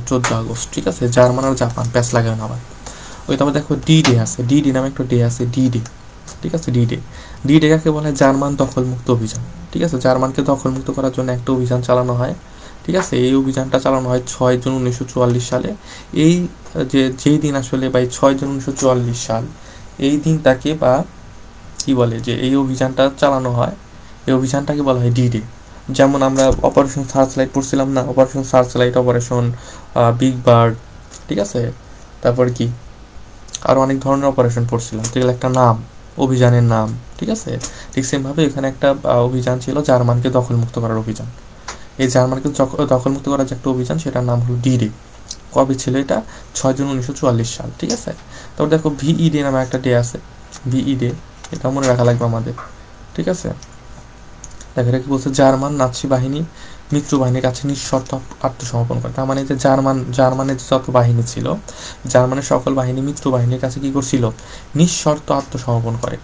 14 আগস্ট। ঠিক আছে, জার্মান আর জাপান প্যাচ লাগায় না আবার। ওই তারপর দেখো ডি ডে আছে, ডি ডে নামে একটা ডে আছে, ডি ডে। ঠিক আছে, ডি ডে কাকে বলে? জার্মান দখলমুক্ত অভিযান। ঠিক আছে, জার্মানকে দখলমুক্ত করার জন্য একটা অভিযান চালানো হয়। ঠিক আছে, এই অভিযানটা চালানো হয় 6 জুন 1944 সালে। এই যেই দিন আসলে বা 6 জুন 1944 সাল, এই দিনটাকে বা কি বলে, যে এই অভিযানটা চালানো হয়, এই অভিযানটাকে বলা হয় ডি ডে। যেমন আমরা অপারেশন সার্চলাইট পড়ছিলাম না, operation searchlight, operation big bird, ঠিক আছে, তারপর কি আরও অনেক ধরনের অপারেশন পড়ছিলাম, তো এগুলো একটা নাম, অভিযানের নাম, ঠিক আছে। ঠিক সেমভাবে এখানে একটা অভিযান ছিল জার্মানকে দখলমুক্ত করার অভিযান। এই জার্মানকে দখলমুক্ত করার যে একটা অভিযান, সেটার নাম হলো ডি ডে। কবে ছিল এটা? 6 জুন 1944 সাল, ঠিক আছে। তারপর দেখো ভিই ডে নামে একটা ডে আছে, ভিই ডে, এটা মনে রাখা লাগবে আমাদের, ঠিক আছে। দেখো এটা কি বলছে, জার্মান নাৎসি বাহিনী মিত্র বাহিনীর কাছে নিঃশর্ত আত্মসমর্পণ করে। তার মানে যে জার্মানের যে যত বাহিনী ছিল, জার্মানের সকল বাহিনী মিত্র বাহিনীর কাছে কি করছিল? নিঃশর্ত আত্মসমর্পণ করে।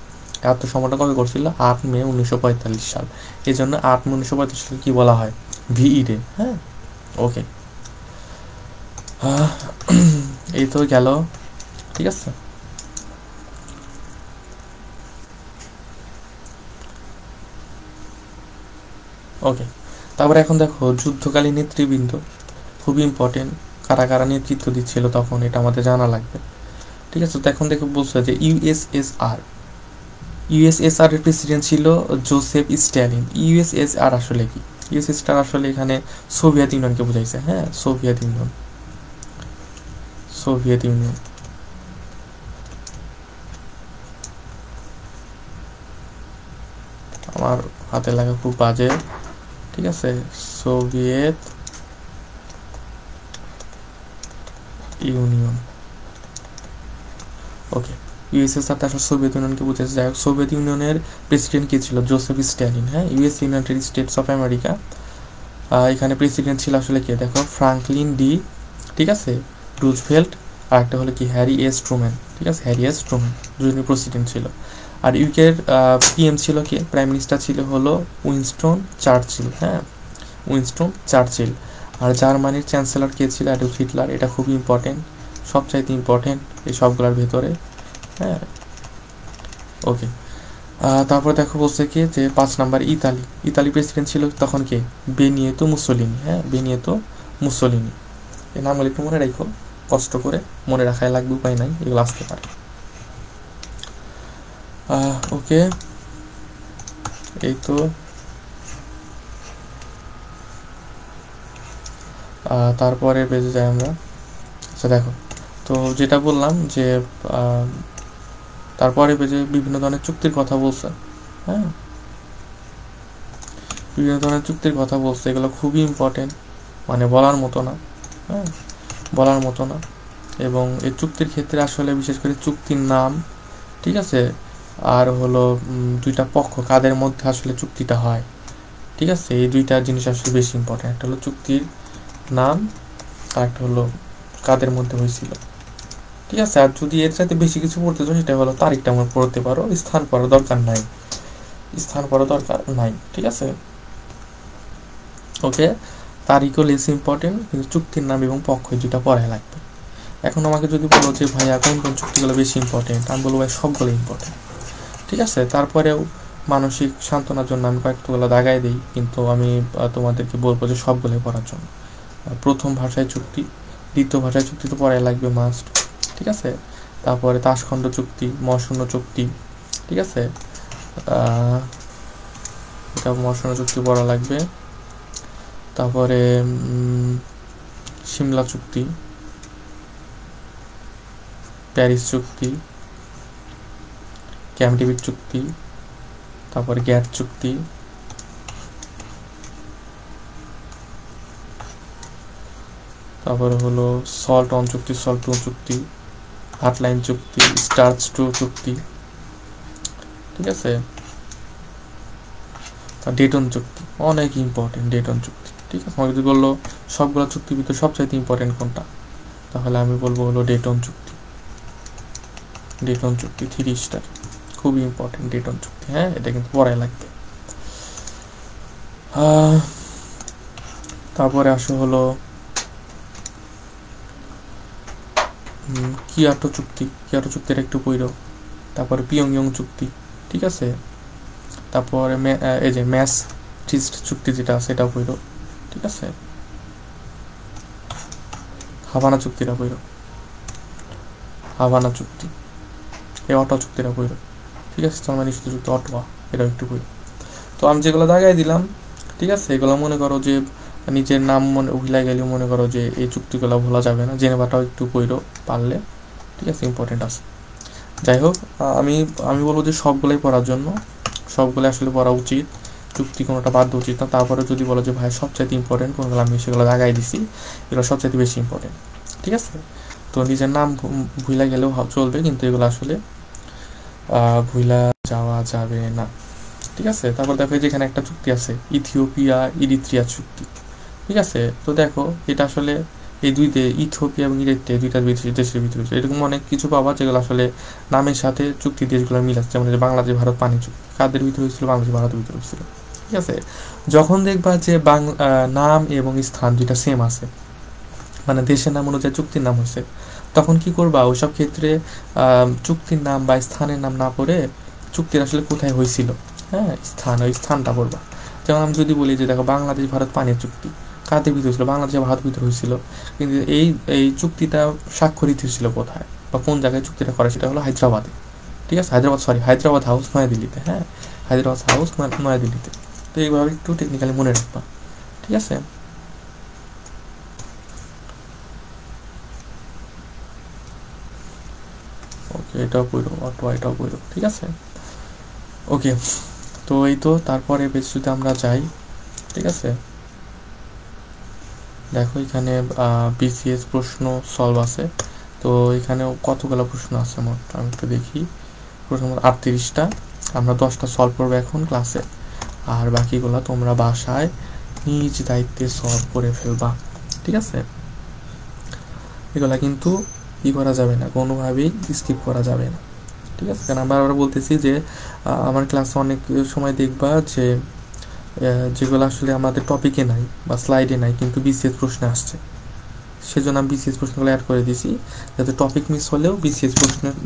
আত্মসমর্পণ কবে করছিল? 8 মে 1945 সাল। এই জন্য 8 মে 1945 সাল কি বলা হয়? ভিই ডে। হ্যাঁ, ওকে, এই তো গেল, ঠিক আছে। ওকে, তারপরে এখন দেখো যুদ্ধকালীন নেতৃবৃন্দ, খুবই ইম্পর্টেন্ট, কারা কারা নেতৃত্ব দিচ্ছিল তখন, এটা আমাদের জানা লাগবে, ঠিক আছে। তো এখন দেখো বলছে যে ইউএসএসআর এর প্রেসিডেন্ট ছিল জোসেফ স্ট্যালিন। ইউএসএসআর আসলে কি? ইউএসএসআর আসলে এখানে সোভিয়েত ইউনিয়নকে বোঝাইছে। হ্যাঁ, সোভিয়েত ইউনিয়ন, সোভিয়েত ইউনিয়ন। আমার হাতে লাগা খুব বাজে, ঠিক আছে, সোভিয়েত ইউনিয়ন। ওকে, ইউএসএসআর আসলে সোভিয়েত ইউনিয়নকে বুঝেছে। যাই হোক, সোভিয়েত ইউনিয়নের প্রেসিডেন্ট কে ছিল? Joseph Stalin. হ্যাঁ, US United States of America, এখানে প্রেসিডেন্ট ছিল আসলে কে? দেখো ফ্রাঙ্কলিন ডি, ঠিক আছে, রুজভেল্ট, আর একটা হলো কি হ্যারি এস ট্রুম্যান, ঠিক আছে, হ্যারি এস ট্রুম্যান দুজনই প্রেসিডেন্ট ছিল। আর ইউকের পিএম ছিল কে? প্রাইম মিনিস্টার ছিল হলো উইনস্টন চার্চিল। হ্যাঁ, উইনস্টন চার্চিল। আর জার্মানির চ্যান্সেলর কে ছিল? Adolf Hitler. এটা খুবই ইম্পর্টেন্ট, সবচাইতে ইম্পর্টেন্ট এই সবগুলোর ভেতরে। হ্যাঁ, ওকে। তারপর দেখো বলছে কি যে 5 নাম্বার ইতালি প্রেসিডেন্ট ছিল তখন কে? বেনিয়েতো মুসোলিনি। হ্যাঁ, বেনিয়েতো মুসোলিনি। এই নামগুলো একটু মনে রাখো, কষ্ট করে মনে রাখাই লাগবে, উপায় নাই, এগুলো আসতে পারে। ওকে, এই তো তারপরে বেজে যাই আমরা। আচ্ছা দেখো, তো যেটা বললাম যে তারপরে বেজে বিভিন্ন ধরনের চুক্তির কথা বলছে। হ্যাঁ, বিভিন্ন ধরনের চুক্তির কথা বলছে, এগুলো খুবই ইম্পর্টেন্ট, মানে বলার মতো না। হ্যাঁ, বলার মতো না। এবং এই চুক্তির ক্ষেত্রে আসলে বিশেষ করে চুক্তির নাম, ঠিক আছে, আর হলো দুইটা পক্ষ কাদের মধ্যে আসলে চুক্তিটা হয়, ঠিক আছে, এই দুইটা জিনিস আসলে বেশি ইম্পর্টেন্ট। একটা হলো চুক্তির নাম, আর একটা হলো কাদের মধ্যে হয়েছিল, ঠিক আছে। আর যদি এর সাথে বেশি কিছু পড়তে চাও, সেটা হলো তারিখটা আমার পড়তে পারো, স্থান পড়ার দরকার নাই, স্থান পড়ার দরকার নাই, ঠিক আছে। ওকে, তারিখও লেস ইম্পর্টেন্ট, কিন্তু চুক্তির নাম এবং পক্ষ যেটা পড়ায় লাগবে। এখন আমাকে যদি বলো যে ভাইয়া কোন কোন চুক্তিগুলো বেশি ইম্পর্টেন্ট, আমি বলবো ভাই সবগুলো ইম্পর্টেন্ট, ঠিক আছে। তারপরেও মানসিক সান্ত্বনার জন্য আমি কয়েকগুলো দাগাই দিই, কিন্তু আমি তোমাদেরকে বলবো যে সবগুলোই পড়ার জন্য। প্রথম ভাষায় চুক্তি, দ্বিতীয় ভাষায় চুক্তি তো পড়াই লাগবে মাস্ট, ঠিক আছে। তারপরে তাসখণ্ড চুক্তি, মহাশূন্য চুক্তি, ঠিক আছে, এটা মহাশূন্য চুক্তি পড়া লাগবে। তারপরে সিমলা চুক্তি, প্যারিস চুক্তি, ক্যাম্প ডেভিড চুক্তি, তারপরে গ্যাট চুক্তি, তারপরে হলো সল্ট অন চুক্তি, সল্ট টু চুক্তি, হাটলাইন চুক্তি, স্টার্চ টু চুক্তি, ঠিক আছে। ডেটন চুক্তি অনেক ইম্পর্টেন্ট, ডেটন চুক্তি, ঠিক আছে। আমাকে যদি বললো সবগুলো চুক্তির ভিতরে সবচাইতে ইম্পর্টেন্ট কোনটা, তাহলে আমি বলবো হলো ডেটন চুক্তি। ডেটন চুক্তি 3 স্টার, খুবই ইম্পর্টেন্ট ডেটন চুক্তি। হ্যাঁ, এটা কিন্তু পড়াই লাগবে। তারপরে আসো হলো কিয়োটো চুক্তি, কিয়োটো চুক্তির একটু পইরো। তারপরে পিয়ংইয়ং চুক্তি, ঠিক আছে। তারপরে এই যে ম্যাসট্রিস্ট চুক্তি যেটা আছে এটাও পইরো, ঠিক আছে। হাভানা চুক্তিটা পইরো, হাভানা চুক্তি। এই অটোয়া চুক্তিটা পইরো, ঠিক আছে। জার্মানি নিষিদ্ধ চুক্তি অটোয়া, এটাও একটু পইরো। তো আমি যেগুলো দাগাই দিলাম ঠিক আছে। এগুলো মনে করো যে নিজের নাম মনে ভুলে গেলে মনে করো যে এই চুক্তিগুলো ভোলা যাবে না, জেনেভাটাও একটু পড়ো পারলে, ঠিক আছে, ইম্পর্টেন্ট আছে। যাই হোক, আমি আমি বলবো যে সবগুলোই পড়ার জন্য, সবগুলো আসলে পড়া উচিত, চুক্তি কোনোটা বাদ উচিত না। তারপরে যদি বলো যে ভাই সবচাইতে ইম্পর্টেন্ট কোনগুলো, আমি সেগুলো জায়গায় দিছি, এগুলো সবচাইতে বেশি ইম্পর্টেন্ট, ঠিক আছে। তো নিজের নাম ভুলা গেলেও চলবে, কিন্তু এগুলো আসলে ভুলা যাওয়া যাবে না, ঠিক আছে। তারপর দেখো যেখানে একটা চুক্তি আছে, ইথিওপিয়া ইরিত্রিয়া চুক্তি, ঠিক আছে। তো দেখো এটা আসলে এই ইথিওপিয়া এবং ইরিত্রিয়া দুইটা দেশের ভিতরে এরকম অনেক কিছু পাবা যেগুলো আসলে নামের সাথে চুক্তি দেশগুলো মিল আছে। যেমন বাংলাদেশ ভারত পানি চুক্তি কাদের ভিতরে হয়েছিল? বাংলাদেশ ভারতের ভিতরে হয়েছিল, ঠিক আছে। যখন দেখবা যে নাম এবং স্থান দুইটা সেম আছে, মানে দেশের নাম অনুযায়ী চুক্তির নাম হয়েছে, তখন কি করবা? ওইসব ক্ষেত্রে চুক্তির নাম বা স্থানের নাম না পড়ে চুক্তির আসলে কোথায় হয়েছিল, হ্যাঁ, ওই স্থানটা পড়বা। যেমন আমি যদি বলি যে দেখো বাংলাদেশ ভারত পানির চুক্তি কাদের ভিতরে হয়েছিল? বাংলাদেশ ভারত ভিতরে হয়েছিল, কিন্তু এই চুক্তিটা স্বাক্ষরিত হয়েছিল কোথায় বা কোন জায়গায় চুক্তিটা করে? সেটা হলো হায়দ্রাবাদে, ঠিক আছে। হায়দ্রাবাদ হাউস নয়াদিল্লিতে, হ্যাঁ, হায়দ্রাবাদ হাউস নয়াদিল্লিতে। তো এইভাবে একটু টেকনিক্যালি মনে রাখবা, ঠিক আছে। ওকে, এটাও পড়ো, এটাও পড়ো, ঠিক আছে। ওকে, তো এই তো তারপরে বেশ যদি আমরা যাই, ঠিক আছে। দেখো এখানে বিসিএস প্রশ্ন সলভ আছে, তো এখানেও কতগুলো প্রশ্ন আছে মোট আমি একটু দেখি। প্রশ্ন 38টা, আমরা 10টা সলভ করবো এখন ক্লাসে, আর বাকিগুলো তোমরা বাসায় নিজ দায়িত্বে সলভ করে ফেলবা, ঠিক আছে। এগুলা কিন্তু করা যাবে না, কোনোভাবেই স্কিপ করা যাবে না, ঠিক আছে। কারণ আমরা আবার বলতেছি যে আমার ক্লাসে অনেক সময় দেখবা যে যেগুলো আসলে আমাদের টপিকে নাই বা স্লাইডে নাই, কিন্তু বিসিএস প্রশ্নে আসছে, সেজন্য আমি বিসিএস প্রশ্নগুলো অ্যাড করে দিছি, যাতে টপিক মিস হলেও বিসিএস প্রশ্নের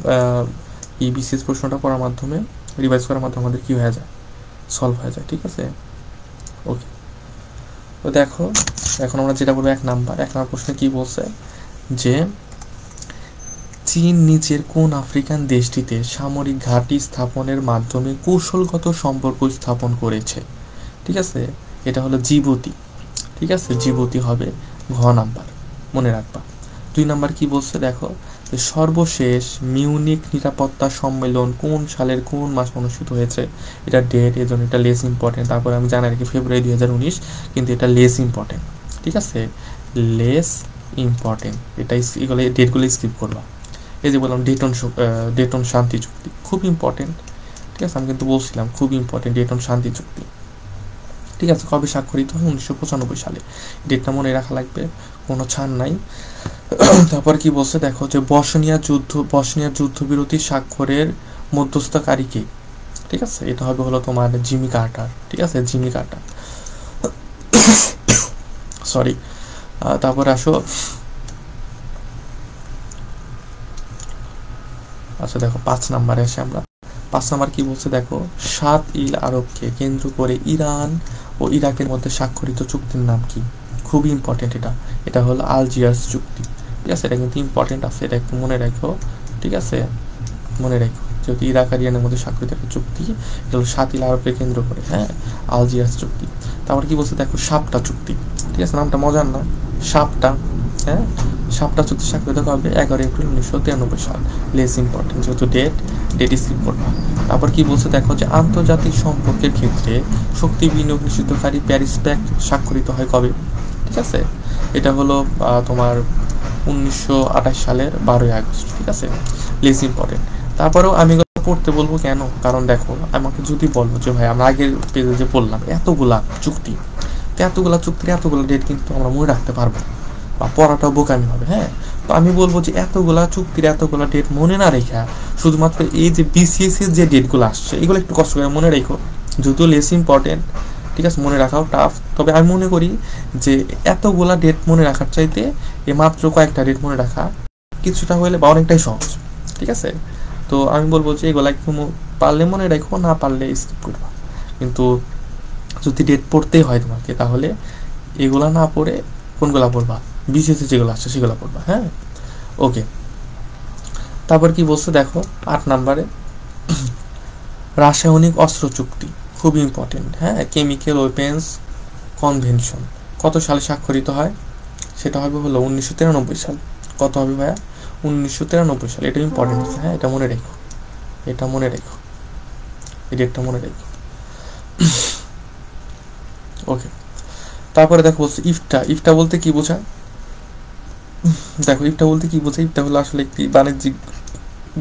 বিসিএস প্রশ্নটা পড়ার মাধ্যমে, রিভাইজ করার মাধ্যমে আমাদের কী হয়ে যায়, সলভ হয়ে যায়, ঠিক আছে। ওকে, তো দেখো এখন আমরা যেটা বলবো 1 নাম্বার প্রশ্নে কি বলছে যে চীন নিচের কোন আফ্রিকান দেশটিতে সামরিক ঘাঁটি স্থাপনের মাধ্যমে কৌশলগত সম্পর্ক স্থাপন করেছে, ঠিক আছে। এটা হলো জিবুতি, ঠিক আছে, জিবুতি হবে ঘ নাম্বার, মনে রাখবা। 2 নাম্বার কি বলছে দেখো, যে সর্বশেষ মিউনিক নিরাপত্তা সম্মেলন কোন সালের কোন মাস অনুষ্ঠিত হয়েছে? এটা ডেট, এজন্য এটা লেস ইম্পর্টেন্ট। তারপরে আমি জানি কি ফেব্রুয়ারি 2019, কিন্তু এটা লেস ইম্পর্টেন্ট, ঠিক আছে, লেস ইম্পর্টেন্ট। এটা এগুলো ডেটগুলো স্কিপ করবা। এই যে বললাম ডেটন শান্তি চুক্তি খুব ইম্পর্টেন্ট, ঠিক আছে, আমি কিন্তু বলছিলাম খুব ইম্পর্টেন্ট ডেটন শান্তি চুক্তি, ঠিক আছে। কবে স্বাক্ষরিত হয়? 1995 সালে, ডেটটা মনে রাখা লাগবে, কোনো ছাড় নাই। তারপর কি বলছে দেখো, যে বসনিয়ার যুদ্ধবিরতি স্বাক্ষরের মধ্যস্থকারীকে, ঠিক আছে, এটা হবে হলো তোমার জিমি কার্টার, ঠিক আছে, জিমি কার্টার, সরি। তারপরে আসো, আচ্ছা দেখো 5 নাম্বারে আসে আমরা। 5 নাম্বার কি বলছে দেখো, 7 ইল আরবকে কেন্দ্র করে ইরান ও ইরাকের মধ্যে স্বাক্ষরিত চুক্তির নাম কি? খুবই ইম্পর্টেন্ট, এটা হলো আলজিয়ার্স চুক্তি, ঠিক আছে। এটা কিন্তু ইম্পর্টেন্ট আছে, এটা একটু মনে রাখো, ঠিক আছে, মনে রাখো, যেহেতু ইরাক আর ইরানের মধ্যে স্বাক্ষরিত একটা চুক্তি, এটা হলো 7 ইল আরবকে কেন্দ্র করে, হ্যাঁ, আলজিয়ার্স চুক্তি। তারপর কি বলছে দেখো, সাপটা চুক্তি, ঠিক আছে, নামটা মজার না, সাপটা, হ্যাঁ, সাপটা চুক্তি স্বাক্ষরিত হবে 11 এপ্রিল 1993 সাল, লেস ইম্পর্টেন্ট, যেহেতু ডেট স্কিপ করবা। তারপর কি বলছে দেখো, যে আন্তর্জাতিক সম্পর্কের ক্ষেত্রে শক্তি বিনিয়োগ নিষিদ্ধকারী প্যারিস প্যাক্ট স্বাক্ষরিত হয় কবে? ঠিক আছে, এটা হলো তোমার 1928 সালের 12ই আগস্ট, ঠিক আছে, লেস ইম্পর্টেন্ট। তারপরেও আমি পড়তে বলবো কেন, কারণ দেখো আমাকে যদি বলবো যে ভাই আমরা আগের পেজে যে বললাম এতগুলা চুক্তির এতগুলো ডেট কিন্তু আমরা মনে রাখতে পারবো বা পড়াটাও বোকামি হবে, হ্যাঁ। তো আমি বলবো যে এতগুলা চুক্তির এতগুলা ডেট মনে না রেখা শুধুমাত্র এই যে বিসিএস এর যে ডেটগুলো আসছে এগুলো একটু কষ্ট করে মনে রেখো, যদিও লেস ইম্পর্টেন্ট, ঠিক আছে, মনে রাখাও টাফ। তবে আমি মনে করি যে এতগুলা ডেট মনে রাখার চাইতে মাত্র কয়েকটা ডেট মনে রাখা কিছুটা হলে বা অনেকটাই সহজ, ঠিক আছে। তো আমি বলবো যে এগুলা একটু পারলে মনে রাখো, না পারলে স্কিপ করবা। কিন্তু যদি ডেট পড়তেই হয় তোমাকে তাহলে এগুলা না পড়ে কোনগুলা পড়বা, বিসিএস যেগুলো আসছে সেগুলো পড়বা, হ্যাঁ। ওকে, তারপর কি বলছে দেখো 8 নম্বরে রাসায়নিক অস্ত্র চুক্তি, খুব ইম্পর্টেন্ট, হ্যাঁ, কেমিক্যাল ওয়েপেন্স কনভেনশন কত সালে স্বাক্ষরিত হয়? সেটা হবে হলো 1993 সাল। কত হবে ভাইয়া? 1993 সাল। এটা ইম্পর্টেন্ট আছে, হ্যাঁ, এটা মনে রেখো, এটা মনে রেখো, এই ডেটটা মনে রেখো। ওকে, তারপরে দেখো বলছে ইফটা। ইফটা বলতে কি বোঝায়? দেখো ইফটা বলতে কি বোঝায়? ইফটা হলো আসলে একটি বাণিজ্যিক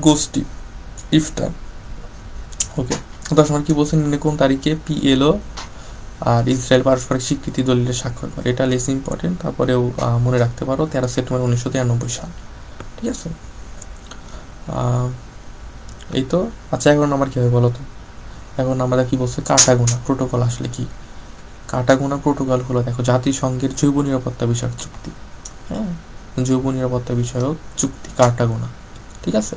গোষ্ঠী, ইফটা। ওকে, 10 নম্বর কি বলছে? নিম্নে কোন তারিখে পিএলও আর ইসরায়েল পারস্পরিক স্বীকৃতি দলিলে স্বাক্ষর করে? এটা লেস ইম্পর্টেন্ট, তারপরেও মনে রাখতে পারো 13 সেপ্টেম্বর 1993 সাল। ঠিক আছে, এই তো। আচ্ছা, 11 নম্বর কী হবে বলো তো? 11 নম্বরে কি বলছে? কাটাগোনা প্রোটোকল আসলে কি? কাটাগোনা প্রোটোকল হলো, দেখো, জাতিসংঘের জৈব নিরাপত্তা বিষয়ক চুক্তি। হ্যাঁ, জৈব নিরাপত্তা বিষয়ক চুক্তি, কাটাগোনা। ঠিক আছে,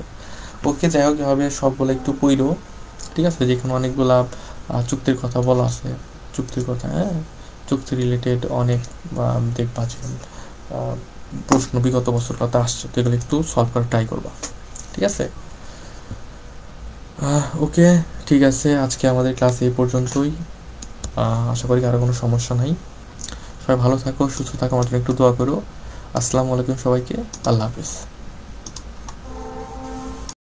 ওকে, যাই হোক, এভাবে সবগুলো একটু পড়ো। ঠিক আছে, যেখানে অনেকগুলা চুক্তির কথা বলা আছে, চুক্তির কথা, হ্যাঁ, চুক্তি রিলেটেড অনেক দেখবা যে প্রশ্ন বিগত বছর কথা আসছে, তো এগুলো একটু সলভ করার ট্রাই করবা। ঠিক আছে, ওকে, ঠিক আছে, আজকে আমাদের ক্লাস এই পর্যন্তই। আশা করি কারো কোনো সমস্যা নাই। সবাই ভালো থাকো, সুস্থ থাকো, আমার জন্য একটু দোয়া করো। আসসালামু আলাইকুম সবাইকে, আল্লাহ হাফিজ।